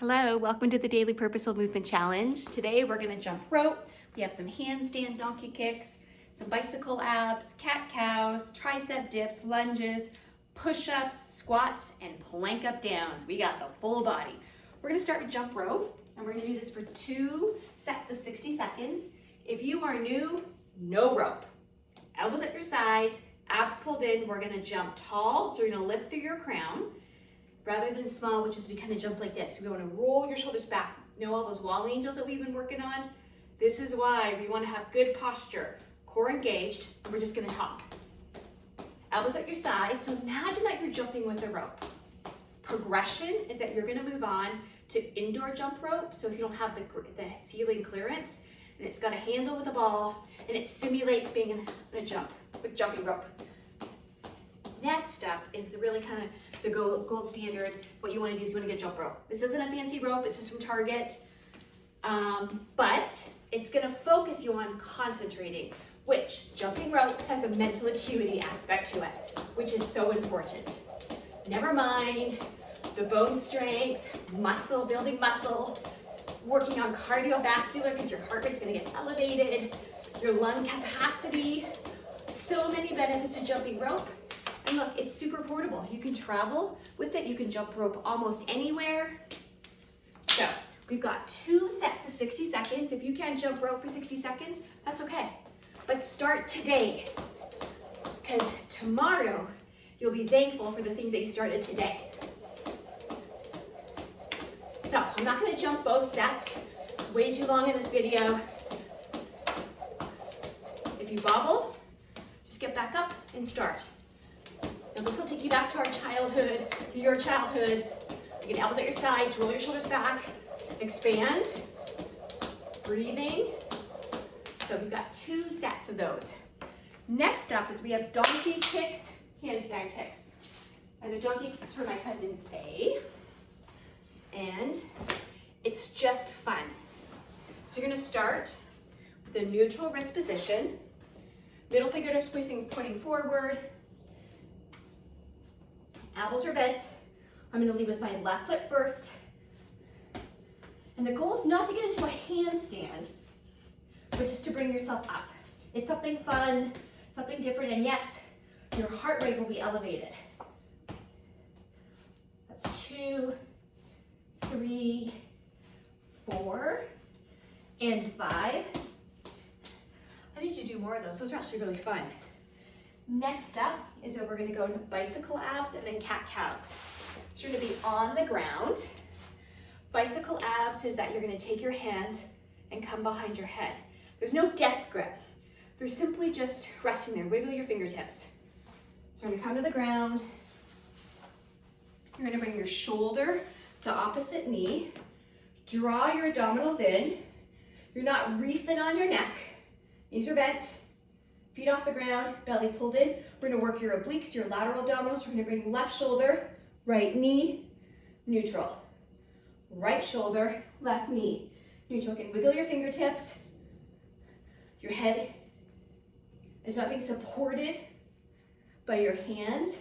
Hello, welcome to the Daily Purposeful Movement Challenge. Today we're gonna jump rope. We have some handstand donkey kicks, some bicycle abs, cat-cows, tricep dips, lunges, push-ups, squats, and plank up downs. We got the full body. We're gonna start with jump rope, and we're gonna do this for 2 sets of 60 seconds. If you are new, no rope. Elbows at your sides, abs pulled in. We're gonna jump tall, so you're gonna lift through your crown. Rather than small, which is we kind of jump like this. We want to roll your shoulders back. You know all those wall angels that we've been working on? This is why we want to have good posture. Core engaged, and we're just going to hop. Elbows at your sides. So imagine that you're jumping with a rope. Progression is that you're going to move on to indoor jump rope. So if you don't have the ceiling clearance, and it's got a handle with a ball, and it simulates being in a jump with jumping rope. Next up is the really kind of the gold standard. What you want to do is you want to get jump rope. This isn't a fancy rope, it's just from Target. But it's going to focus you on concentrating, which jumping rope has a mental acuity aspect to it, which is so important. Never mind the bone strength, muscle, building muscle, working on cardiovascular because your heart rate's going to get elevated, your lung capacity. So many benefits to jumping rope. And look, it's super portable. You can travel with it. You can jump rope almost anywhere. So we've got 2 sets of 60 seconds. If you can't jump rope for 60 seconds, that's okay. But start today, because tomorrow you'll be thankful for the things that you started today. So I'm not going to jump both sets. Way too long in this video. If you bobble, just get back up and start. Now this will take you back to our childhood, to your childhood. Again, elbows at your sides, roll your shoulders back, expand, breathing. So we've got 2 sets of those. Next up is we have donkey kicks, handstand kicks. And the donkey kicks for my cousin Faye. And it's just fun. So you're gonna start with a neutral wrist position. Middle fingertips pointing forward. Elbows are bent. I'm going to lead with my left foot first. And the goal is not to get into a handstand, but just to bring yourself up. It's something fun, something different, and yes, your heart rate will be elevated. That's 2, 3, 4, and 5. I need to do more of those. Those are actually really fun. Next up is that we're going to go into bicycle abs and then cat-cows. So you're going to be on the ground. Bicycle abs is that you're going to take your hands and come behind your head. There's no death grip. They're simply just resting there. Wiggle your fingertips. So we're going to come to the ground. You're going to bring your shoulder to opposite knee. Draw your abdominals in. You're not reefing on your neck. Knees are bent. Feet off the ground, belly pulled in. We're gonna work your obliques, your lateral abdominals. We're gonna bring left shoulder, right knee, neutral. Right shoulder, left knee, neutral. Again, wiggle your fingertips. Your head is not being supported by your hands.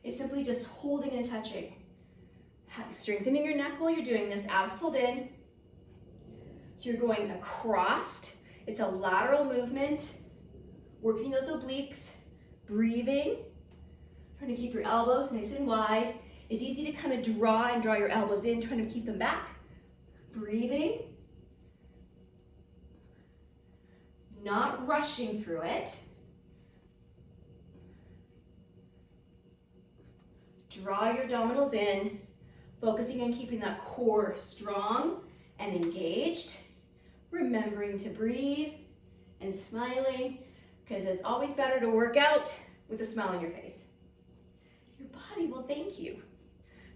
It's simply just holding and touching. Strengthening your neck while you're doing this, abs pulled in. So you're going across. It's a lateral movement. Working those obliques, breathing, trying to keep your elbows nice and wide. It's easy to kind of draw your elbows in, trying to keep them back. Breathing, not rushing through it. Draw your abdominals in, focusing on keeping that core strong and engaged. Remembering to breathe and smiling, because it's always better to work out with a smile on your face. Your body will thank you.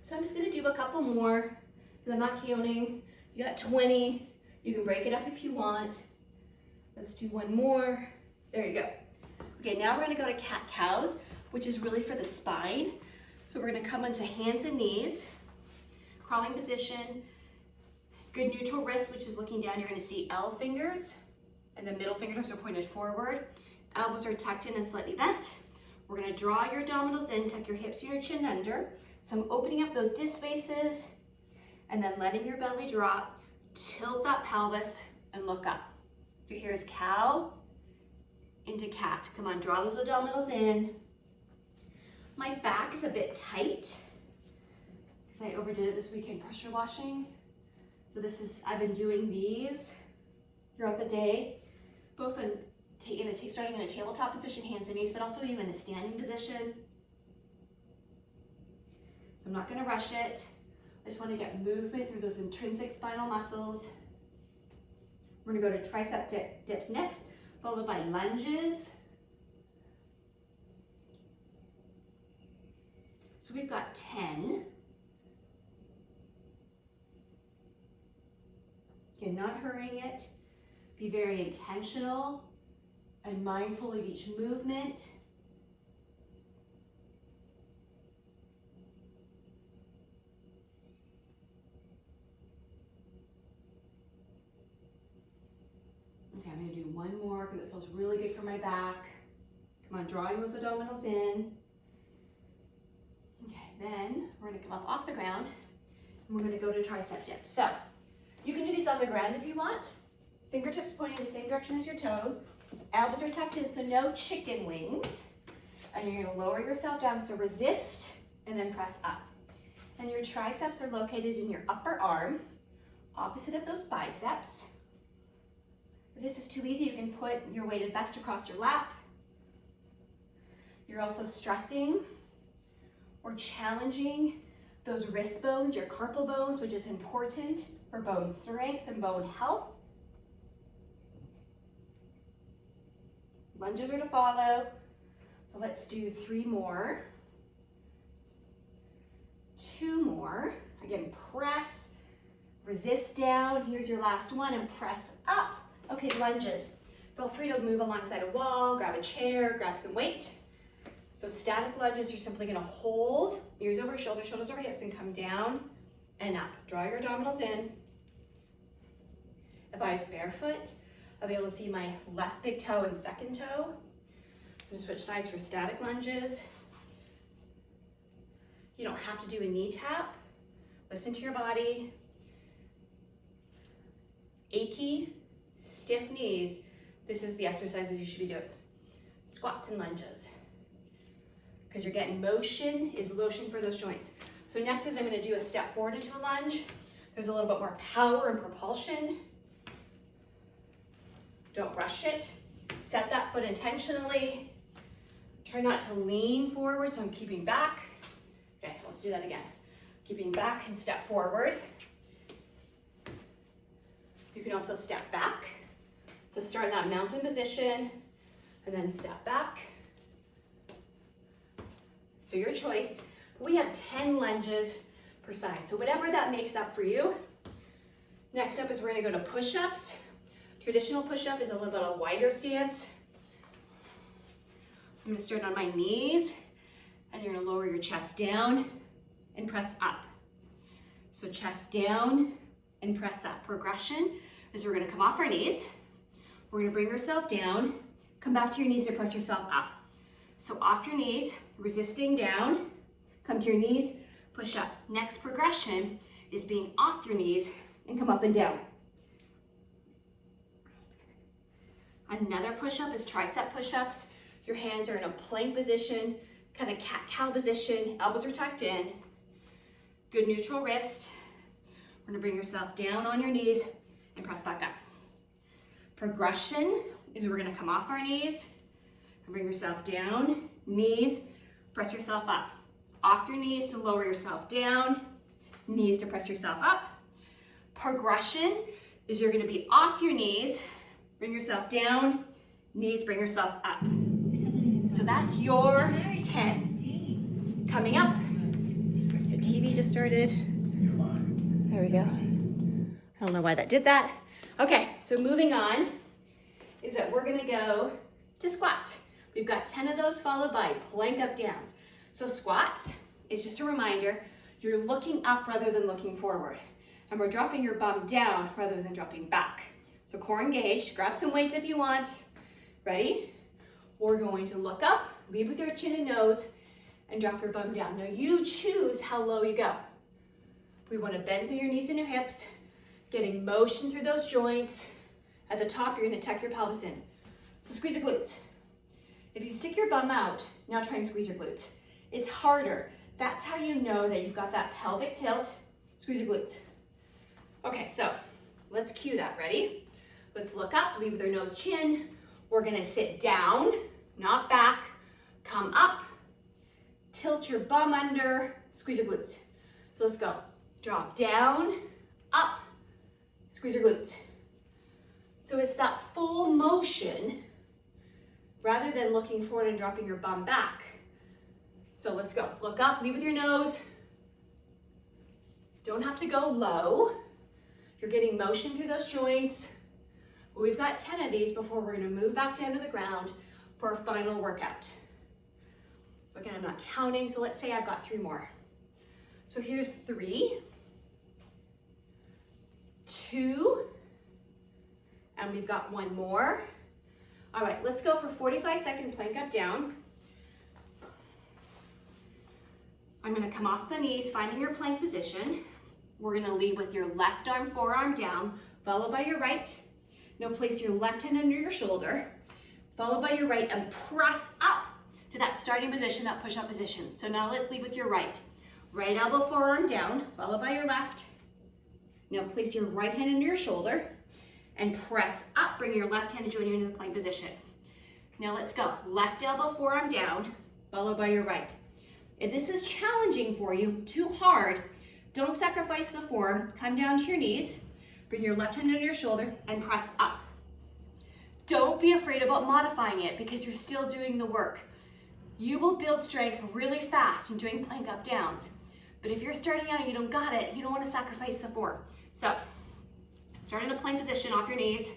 So I'm just going to do a couple more, because I'm not counting. You got 20. You can break it up if you want. Let's do one more. There you go. Okay, now we're going to go to cat-cows, which is really for the spine. So we're going to come onto hands and knees, crawling position, good neutral wrist, which is looking down. You're going to see L fingers, and the middle fingertips are pointed forward. Elbows are tucked in and slightly bent. We're going to draw your abdominals in, tuck your hips and your chin under. So I'm opening up those disc spaces and then letting your belly drop, tilt that pelvis and look up. So here's cow into cat. Come on, draw those abdominals in. My back is a bit tight because I overdid it this weekend pressure washing. So I've been doing these throughout the day, both starting in a tabletop position, hands and knees, but also even in a standing position. So I'm not gonna rush it. I just wanna get movement through those intrinsic spinal muscles. We're gonna go to tricep dips next, followed by lunges. So we've got 10. Again, not hurrying it. Be very intentional and mindful of each movement. Okay, I'm gonna do one more because it feels really good for my back. Come on, drawing those abdominals in. Okay, then we're gonna come up off the ground and we're gonna go to tricep dips. So you can do these on the ground if you want. Fingertips pointing the same direction as your toes. Elbows are tucked in, so no chicken wings. And you're gonna lower yourself down, so resist and then press up. And your triceps are located in your upper arm, opposite of those biceps. If this is too easy, you can put your weighted vest across your lap. You're also stressing or challenging those wrist bones, your carpal bones, which is important for bone strength and bone health. Lunges are to follow. So let's do 3 more. 2 more. Again, press, resist down. Here's your last one, and press up. Okay, lunges. Feel free to move alongside a wall, grab a chair, grab some weight. So static lunges, you're simply gonna hold, ears over shoulders, shoulders over hips, and come down and up. Draw your abdominals in. If I was barefoot, I'll be able to see my left big toe and second toe. I'm gonna switch sides for static lunges. You don't have to do a knee tap. Listen to your body. Achy, stiff knees. This is the exercises you should be doing. Squats and lunges. Because you're getting motion is lotion for those joints. So next is I'm gonna do a step forward into a lunge. There's a little bit more power and propulsion. Don't rush it. Set that foot intentionally. Try not to lean forward, so I'm keeping back. Okay, let's do that again. Keeping back and step forward. You can also step back. So start in that mountain position and then step back. So your choice. We have 10 lunges per side. So whatever that makes up for you. Next up is we're gonna go to push-ups. Traditional push-up is a little bit of a wider stance. I'm gonna start on my knees and you're gonna lower your chest down and press up. So chest down and press up. Progression is we're gonna come off our knees. We're gonna bring yourself down, come back to your knees to press yourself up. So off your knees, resisting down, come to your knees, push up. Next progression is being off your knees and come up and down. Another push-up is tricep push-ups. Your hands are in a plank position, kind of cat-cow position, elbows are tucked in. Good neutral wrist. We're gonna bring yourself down on your knees and press back up. Progression is we're gonna come off our knees and bring yourself down, knees, press yourself up. Off your knees to lower yourself down, knees to press yourself up. Progression is you're gonna be off your knees, bring yourself down, knees, bring yourself up. So that's your 10. Coming up, the TV just started. There we go. I don't know why that did that. Okay, so moving on is that we're gonna go to squats. We've got 10 of those followed by plank up downs. So squats is just a reminder, you're looking up rather than looking forward. And we're dropping your bum down rather than dropping back. So core engaged, grab some weights if you want. Ready? We're going to look up, lead with your chin and nose, and drop your bum down. Now you choose how low you go. We want to bend through your knees and your hips, getting motion through those joints. At the top, you're going to tuck your pelvis in. So squeeze your glutes. If you stick your bum out, now try and squeeze your glutes. It's harder. That's how you know that you've got that pelvic tilt. Squeeze your glutes. Okay, so let's cue that. Ready? Let's look up, lead with our nose, chin. We're going to sit down, not back. Come up, tilt your bum under, squeeze your glutes. So let's go. Drop down, up, squeeze your glutes. So it's that full motion rather than looking forward and dropping your bum back. So let's go. Look up, lead with your nose. Don't have to go low. You're getting motion through those joints. We've got 10 of these before we're going to move back down to the ground for our final workout. Again, I'm not counting, so let's say I've got 3 more. So here's 3, 2, and we've got 1 more. All right, let's go for 45-second plank up down. I'm gonna come off the knees, finding your plank position. We're gonna lead with your left arm, forearm down, followed by your right. Now place your left hand under your shoulder, followed by your right, and press up to that starting position, that push-up position. So now let's lead with your right. Right elbow, forearm down, followed by your left. Now place your right hand under your shoulder and press up. Bring your left hand and join you into the plank position. Now let's go. Left elbow, forearm down, followed by your right. If this is challenging for you, too hard, don't sacrifice the form. Come down to your knees, bring your left hand under your shoulder and press up. Don't be afraid about modifying it because you're still doing the work. You will build strength really fast in doing plank up downs. But if you're starting out and you don't got it, you don't want to sacrifice the form. So, start in a plank position off your knees.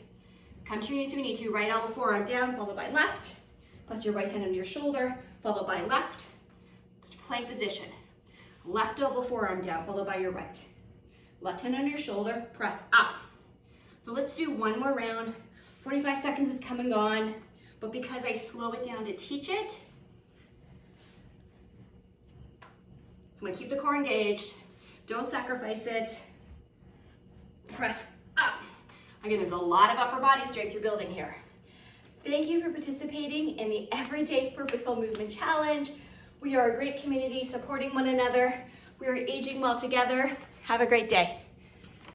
Come to your knees if you need to. Right elbow, forearm down, followed by left. Plus your right hand under your shoulder, followed by left. Plank position. Left elbow, forearm down, followed by your right. Left hand under your shoulder, press up. So let's do 1 more round. 45 seconds is come and gone, but because I slow it down to teach it, I'm gonna keep the core engaged. Don't sacrifice it. Press up. Again, there's a lot of upper body strength you're building here. Thank you for participating in the Everyday Purposeful Movement Challenge. We are a great community supporting one another. We are aging well together. Have a great day.